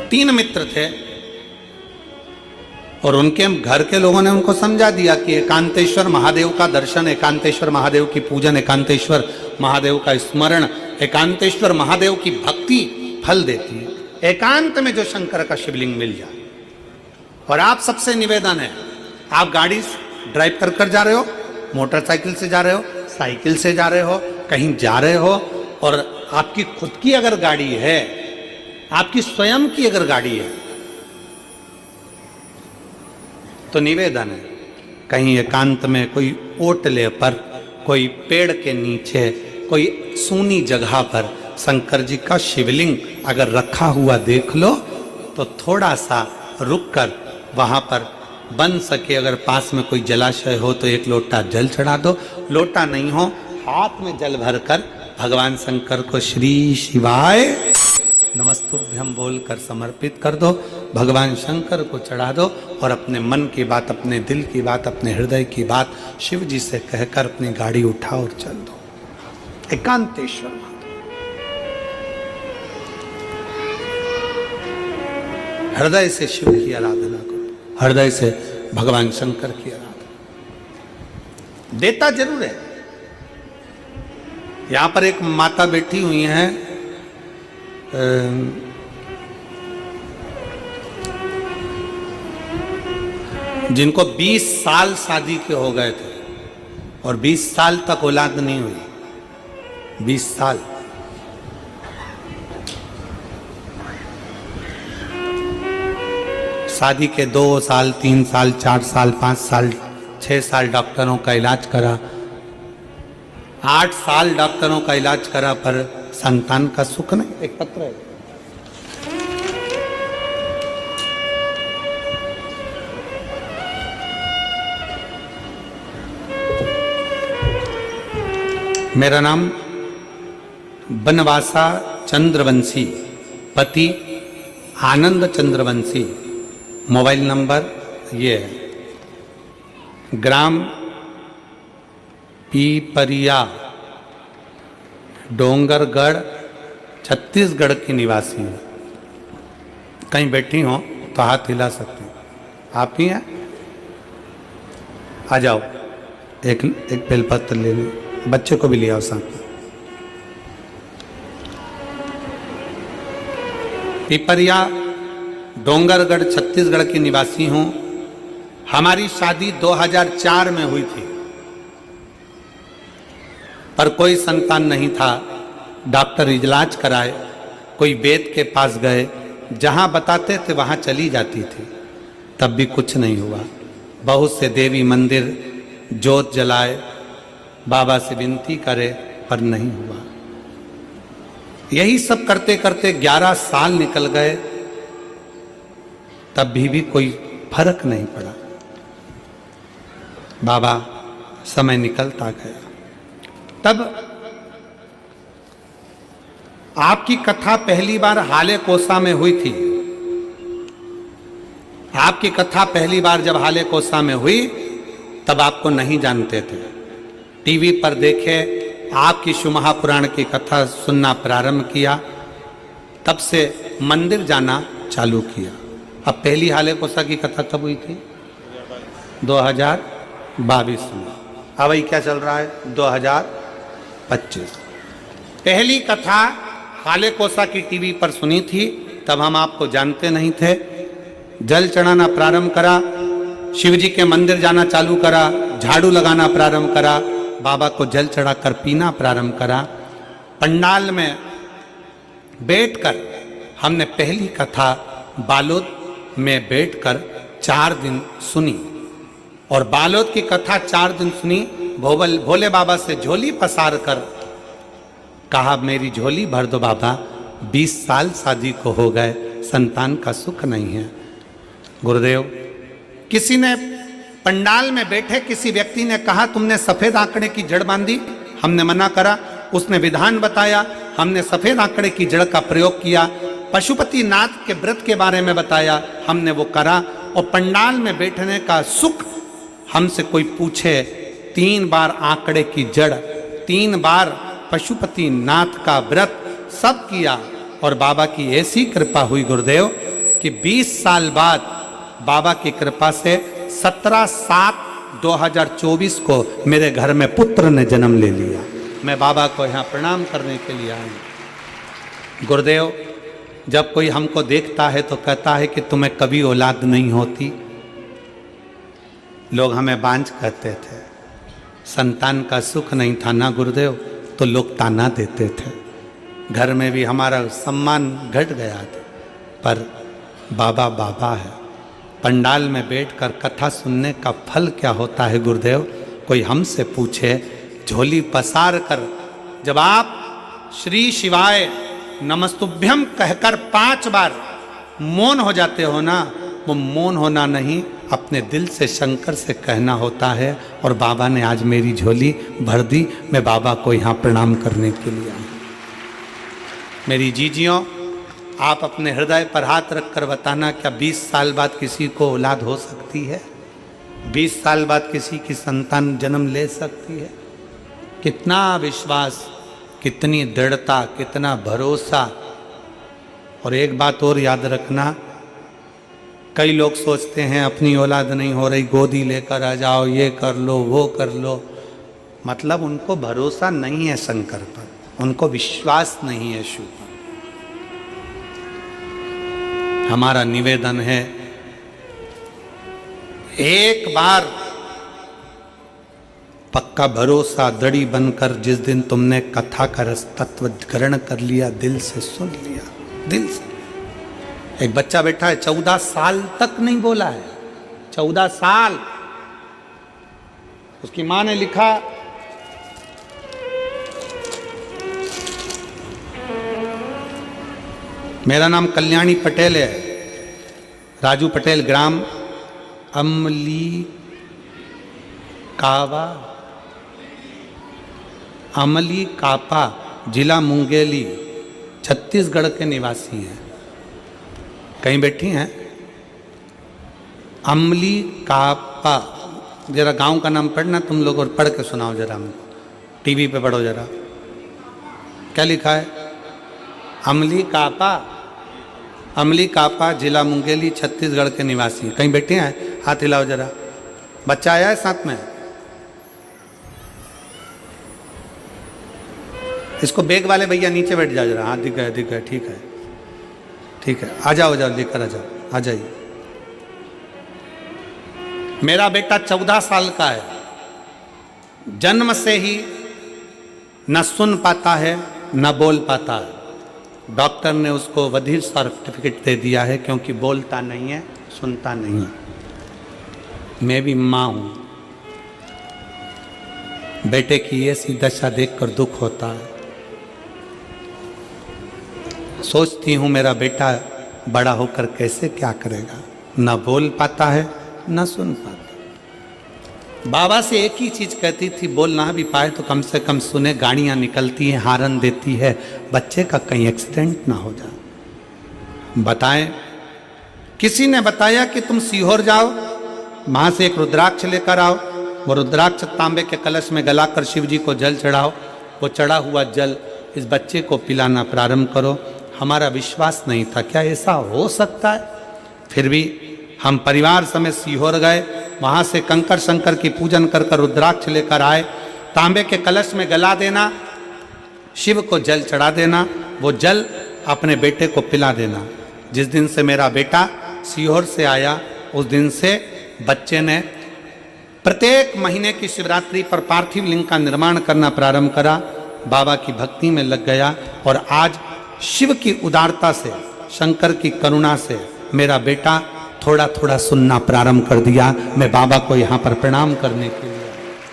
3 मित्र थे और उनके घर के लोगों ने उनको समझा दिया कि एकांतेश्वर महादेव का दर्शन, एकांतेश्वर महादेव की पूजन, एकांतेश्वर महादेव का स्मरण, एकांतेश्वर महादेव की भक्ति फल देती है। एकांत में जो शंकर का शिवलिंग मिल जाए। और आप सबसे निवेदन है, आप गाड़ी ड्राइव कर जा रहे हो, मोटरसाइकिल से जा रहे हो, साइकिल से जा रहे हो, कहीं जा रहे हो, और आपकी खुद की अगर गाड़ी है, आपकी स्वयं की अगर गाड़ी है, तो निवेदन है कहीं एकांत में कोई ओटले पर, कोई पेड़ के नीचे, कोई सूनी जगह पर शंकर जी का शिवलिंग अगर रखा हुआ देख लो तो थोड़ा सा रुक कर वहां पर बन सके, अगर पास में कोई जलाशय हो तो 1 लोटा जल चढ़ा दो, लोटा नहीं हो हाथ में जल भरकर भगवान शंकर को श्री शिवाय नमस्तुभ्यम बोलकर समर्पित कर दो, भगवान शंकर को चढ़ा दो और अपने मन की बात, अपने दिल की बात, अपने हृदय की बात शिव जी से कहकर अपनी गाड़ी उठाओ और चल दो। एकांतेश्वर महादेव, हृदय से शिव की आराधना करो, हृदय से भगवान शंकर की आराधना। देता जरूर है। यहां पर एक माता बैठी हुई हैं, जिनको 20 साल शादी के हो गए थे और 20 साल तक औलाद नहीं हुई। 20 साल। शादी के 2 साल, 3 साल, 4 साल, 5 साल, 6 साल डॉक्टरों का इलाज करा, 8 साल डॉक्टरों का इलाज करा, पर संतान का सुख नहीं। एक पत्र है, मेरा नाम बनवासा चंद्रवंशी, पति आनंद चंद्रवंशी, मोबाइल नंबर ये है, ग्राम पीपरिया, डोंगरगढ़, छत्तीसगढ़ की निवासी हूँ। कहीं बैठी हो तो हाथ हिला सकते हैं। आप ही हैं? आ जाओ, एक बेलपत्र ले लो, बच्चे को भी ले आओ साथ में। पीपरिया, डोंगरगढ़, छत्तीसगढ़ की निवासी हूँ। हमारी शादी 2004 में हुई थी, पर कोई संतान नहीं था। डॉक्टर इलाज कराए, कोई वेद के पास गए, जहाँ बताते थे वहाँ चली जाती थी, तब भी कुछ नहीं हुआ। बहुत से देवी मंदिर जोत जलाए, बाबा से विनती करे, पर नहीं हुआ। यही सब करते करते 11 साल निकल गए, तब भी कोई फर्क नहीं पड़ा। बाबा समय निकलता गया। तब आपकी कथा पहली बार हाले कोसा में हुई थी। आपकी कथा पहली बार जब हाले कोसा में हुई तब आपको नहीं जानते थे। टीवी पर देखे, आपकी शिव महापुराण की कथा सुनना प्रारंभ किया, तब से मंदिर जाना चालू किया। अब पहली हाले कोसा की कथा कब हुई थी? 2022 में। अब वही क्या चल रहा है? 2025। पहली कथा हाले कोसा की टीवी पर सुनी थी, तब हम आपको जानते नहीं थे। जल चढ़ाना प्रारंभ करा, शिव जी के मंदिर जाना चालू करा, झाड़ू लगाना प्रारंभ करा, बाबा को जल चढ़ाकर पीना प्रारंभ करा। पंडाल में बैठकर हमने पहली कथा बालोद में बैठकर 4 दिन सुनी, और बालोद की कथा 4 दिन सुनी। भोले बाबा से झोली पसार कर कहा, मेरी झोली भर दो बाबा, 20 साल शादी को हो गए, संतान का सुख नहीं है। गुरुदेव, किसी ने पंडाल में बैठे किसी व्यक्ति ने कहा, तुमने सफेद आंकड़े की जड़ बांधी। हमने मना करा। उसने विधान बताया, हमने सफेद आंकड़े की जड़ का प्रयोग किया। पशुपति नाथ के व्रत के बारे में बताया, हमने वो करा। और पंडाल में बैठने का सुख हमसे कोई पूछे, 3 बार आंकड़े की जड़, 3 बार पशुपति नाथ का व्रत, सब किया। और बाबा की ऐसी कृपा हुई गुरुदेव, कि 20 साल बाद बाबा की कृपा से 17/7/2024 को मेरे घर में पुत्र ने जन्म ले लिया। मैं बाबा को यहाँ प्रणाम करने के लिए आया। गुरुदेव, जब कोई हमको देखता है तो कहता है कि तुम्हें कभी औलाद नहीं होती। लोग हमें बांझ कहते थे, संतान का सुख नहीं था ना गुरुदेव, तो लोग ताना देते थे। घर में भी हमारा सम्मान घट गया था। पर बाबा बाबा है। पंडाल में बैठकर कथा सुनने का फल क्या होता है गुरुदेव? कोई हमसे पूछे, झोली पसार कर जब आप श्री शिवाय नमस्तुभ्यम कहकर 5 बार मौन हो जाते हो ना, वो मौन होना नहीं, अपने दिल से शंकर से कहना होता है। और बाबा ने आज मेरी झोली भर दी। मैं बाबा को यहाँ प्रणाम करने के लिए आया। मेरी जीजियों, आप अपने हृदय पर हाथ रखकर बताना, क्या 20 साल बाद किसी को औलाद हो सकती है? 20 साल बाद किसी की संतान जन्म ले सकती है? कितना विश्वास, कितनी दृढ़ता, कितना भरोसा। और एक बात और याद रखना, कई लोग सोचते हैं अपनी औलाद नहीं हो रही, गोदी लेकर आ जाओ, ये कर लो, वो कर लो। मतलब उनको भरोसा नहीं है शंकर पर, उनको विश्वास नहीं है शिव पर। हमारा निवेदन है, एक बार पक्का भरोसा दड़ी बनकर जिस दिन तुमने कथा का रस तत्व ग्रहण कर लिया, दिल से सुन लिया, दिल से। एक बच्चा बैठा है, 14 साल तक नहीं बोला है, 14 साल। उसकी मां ने लिखा, मेरा नाम कल्याणी पटेल है, राजू पटेल, ग्राम अमली कापा, जिला मुंगेली, छत्तीसगढ़ के निवासी हैं। कहीं बैठी हैं? अमली कापा, जरा गांव का नाम पढ़ना तुम लोग और पढ़ के सुनाओ जरा हमको, टीवी पे पढ़ो जरा। क्या लिखा है? अमली कापा, जिला मुंगेली, छत्तीसगढ़ के निवासी। कहीं बैठे हैं? हाथ हिलाओ जरा। बच्चा आया है साथ में? इसको बैग वाले भैया नीचे बैठ जाओ जरा। हाँ, दिख गए, ठीक है, ठीक है। आ जाओ, लेकर आ जाओ, आ जाइए। मेरा बेटा 14 साल का है, जन्म से ही न सुन पाता है न बोल पाता है। डॉक्टर ने उसको बधिर सर्टिफिकेट दे दिया है, क्योंकि बोलता नहीं है, सुनता नहीं है। मैं भी माँ हूँ, बेटे की ऐसी दशा देखकर दुख होता है। सोचती हूँ मेरा बेटा बड़ा होकर कैसे क्या करेगा, न बोल पाता है न सुन पाता। बाबा से एक ही चीज कहती थी, बोल ना भी पाए तो कम से कम सुने। गाड़ियाँ निकलती हैं, हारन देती है, बच्चे का कहीं एक्सीडेंट ना हो जाए। बताएं, किसी ने बताया कि तुम सीहोर जाओ, वहाँ से एक रुद्राक्ष लेकर आओ, वो रुद्राक्ष तांबे के कलश में गलाकर शिव जी को जल चढ़ाओ, वो चढ़ा हुआ जल इस बच्चे को पिलाना प्रारंभ करो। हमारा विश्वास नहीं था, क्या ऐसा हो सकता है? फिर भी हम परिवार समेत सीहोर गए, वहाँ से कंकर शंकर की पूजन कर रुद्राक्ष लेकर आए। तांबे के कलश में गला देना, शिव को जल चढ़ा देना, वो जल अपने बेटे को पिला देना। जिस दिन से मेरा बेटा सीहोर से आया, उस दिन से बच्चे ने प्रत्येक महीने की शिवरात्रि पर पार्थिव लिंग का निर्माण करना प्रारंभ करा, बाबा की भक्ति में लग गया। और आज शिव की उदारता से, शंकर की करुणा से मेरा बेटा थोड़ा थोड़ा सुनना प्रारंभ कर दिया। मैं बाबा को यहाँ पर प्रणाम करने के लिए